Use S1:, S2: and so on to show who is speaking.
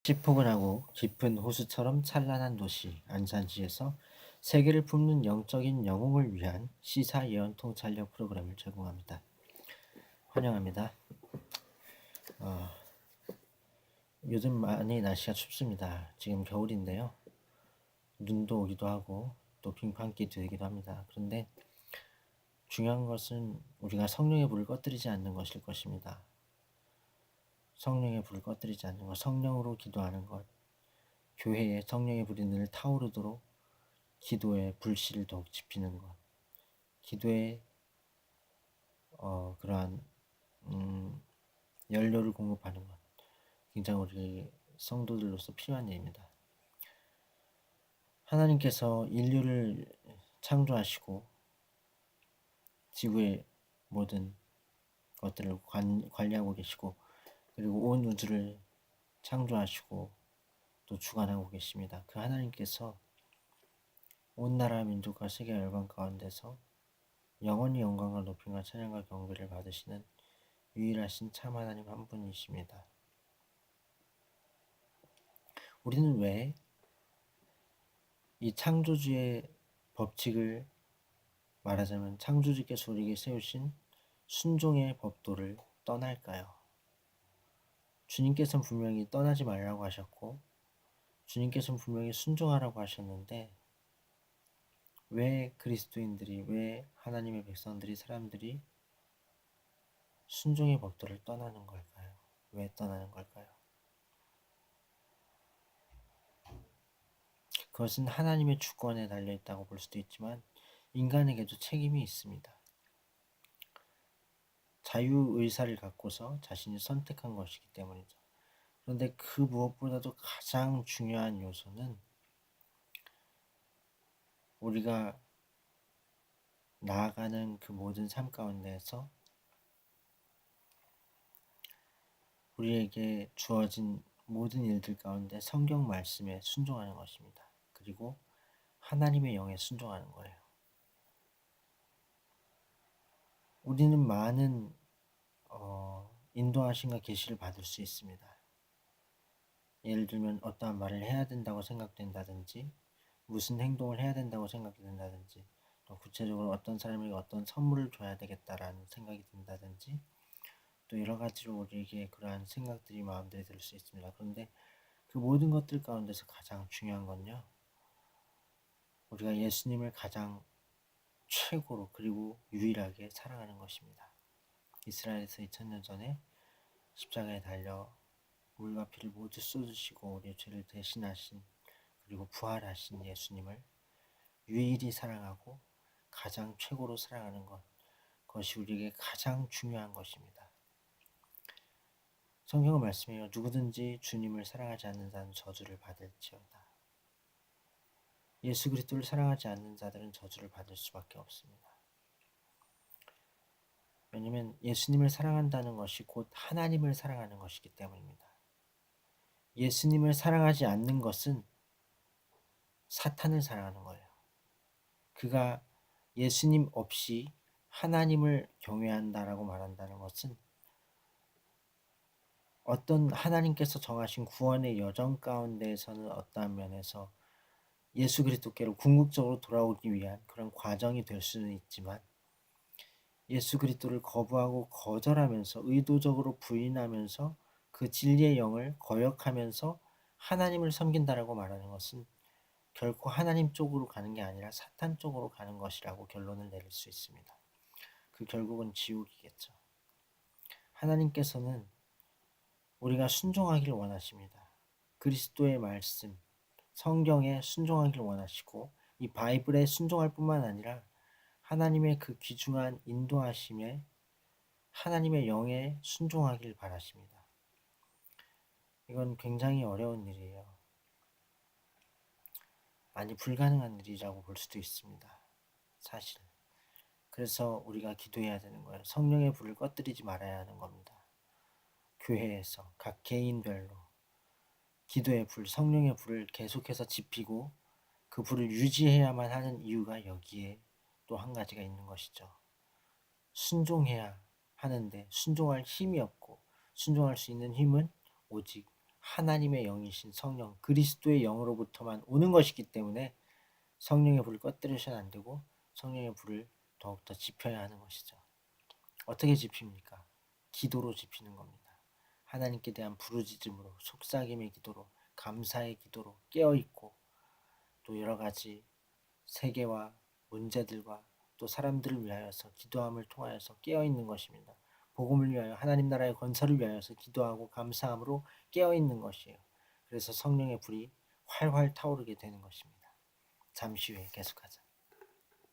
S1: 찌포근하고 깊은 호수처럼 찬란한 도시 안산시에서 세계를 품는 영적인 영웅을 위한 시사 예언 통찰력 프로그램을 제공합니다. 환영합니다. 요즘 많이 날씨가 춥습니다. 지금 겨울인데요. 눈도 오기도 하고 또 빙판기도 되기도 합니다. 그런데 중요한 것은 우리가 성령의 불을 꺼뜨리지 않는 것일 것입니다. 성령의 불을 꺼뜨리지 않는 것, 성령으로 기도하는 것, 교회에 성령의 불이 늘 타오르도록 기도의 불씨를 더욱 지피는 것, 기도에 그러한 연료를 공급하는 것, 굉장히 우리 성도들로서 필요한 일입니다. 하나님께서 인류를 창조하시고 지구의 모든 것들을 관리하고 계시고, 그리고 온 우주를 창조하시고 또 주관하고 계십니다. 그 하나님께서 온 나라 민족과 세계 열방 가운데서 영원히 영광과 높임과 찬양과 경배를 받으시는 유일하신 참 하나님 한 분이십니다. 우리는 왜 이 창조주의 법칙을, 말하자면 창조주께서 우리에게 세우신 순종의 법도를 떠날까요? 주님께서는 분명히 떠나지 말라고 하셨고 주님께서는 분명히 순종하라고 하셨는데, 왜 그리스도인들이, 왜 하나님의 백성들이, 사람들이 순종의 법도를 떠나는 걸까요? 왜 떠나는 걸까요? 그것은 하나님의 주권에 달려있다고 볼 수도 있지만 인간에게도 책임이 있습니다. 자유의사를 갖고서 자신이 선택한 것이기 때문이죠. 그런데 그 무엇보다도 가장 중요한 요소는 우리가 나아가는 그 모든 삶 가운데에서 우리에게 주어진 모든 일들 가운데 성경 말씀에 순종하는 것입니다. 그리고 하나님의 영에 순종하는 거예요. 우리는 많은 인도하심과 계시를 받을 수 있습니다. 예를 들면 어떠한 말을 해야 된다고 생각된다든지, 무슨 행동을 해야 된다고 생각이 든다든지, 또 구체적으로 어떤 사람에게 어떤 선물을 줘야 되겠다라는 생각이 든다든지, 또 여러 가지로 우리에게 그러한 생각들이 마음대로 들 수 있습니다. 그런데 그 모든 것들 가운데서 가장 중요한 건요, 우리가 예수님을 가장 최고로 그리고 유일하게 사랑하는 것입니다. 이스라엘에서 2000년 전에 십자가에 달려 물과 피를 모두 쏟으시고 우리의 죄를 대신하신, 그리고 부활하신 예수님을 유일히 사랑하고 가장 최고로 사랑하는 것, 그것이 우리에게 가장 중요한 것입니다. 성경은 말씀해요. 누구든지 주님을 사랑하지 않는 자는 저주를 받을지어다. 예수 그리스도를 사랑하지 않는 자들은 저주를 받을 수밖에 없습니다. 왜냐하면 예수님을 사랑한다는 것이 곧 하나님을 사랑하는 것이기 때문입니다. 예수님을 사랑하지 않는 것은 사탄을 사랑하는 거예요. 그가 예수님 없이 하나님을 경외한다라고 말한다는 것은 어떤 하나님께서 정하신 구원의 여정 가운데에서는 어떠한 면에서 예수 그리스도께로 궁극적으로 돌아오기 위한 그런 과정이 될 수는 있지만, 예수 그리스도를 거부하고 거절하면서 의도적으로 부인하면서 그 진리의 영을 거역하면서 하나님을 섬긴다라고 말하는 것은 결코 하나님 쪽으로 가는 게 아니라 사탄 쪽으로 가는 것이라고 결론을 내릴 수 있습니다. 그 결국은 지옥이겠죠. 하나님께서는 우리가 순종하기를 원하십니다. 그리스도의 말씀, 성경에 순종하기를 원하시고, 이 바이블에 순종할 뿐만 아니라 하나님의 그 귀중한 인도하심에, 하나님의 영에 순종하길 바라십니다. 이건 굉장히 어려운 일이에요. 아니, 불가능한 일이라고 볼 수도 있습니다. 사실. 그래서 우리가 기도해야 되는 거예요. 성령의 불을 꺼뜨리지 말아야 하는 겁니다. 교회에서 각 개인별로 기도의 불, 성령의 불을 계속해서 지피고 그 불을 유지해야만 하는 이유가 여기에 또 한 가지가 있는 것이죠. 순종해야 하는데 순종할 힘이 없고, 순종할 수 있는 힘은 오직 하나님의 영이신 성령, 그리스도의 영으로부터만 오는 것이기 때문에 성령의 불을 꺼뜨려서는 안 되고 성령의 불을 더욱더 지펴야 하는 것이죠. 어떻게 지핍니까? 기도로 지피는 겁니다. 하나님께 대한 부르짖음으로, 속삭임의 기도로, 감사의 기도로 깨어있고, 또 여러 가지 세계와 문제들과 또 사람들을 위하여서 기도함을 통하여서 깨어있는 것입니다. 복음을 위하여, 하나님 나라의 건설을 위하여서 기도하고 감사함으로 깨어있는 것이에요. 그래서 성령의 불이 활활 타오르게 되는 것입니다. 잠시 후에 계속하자.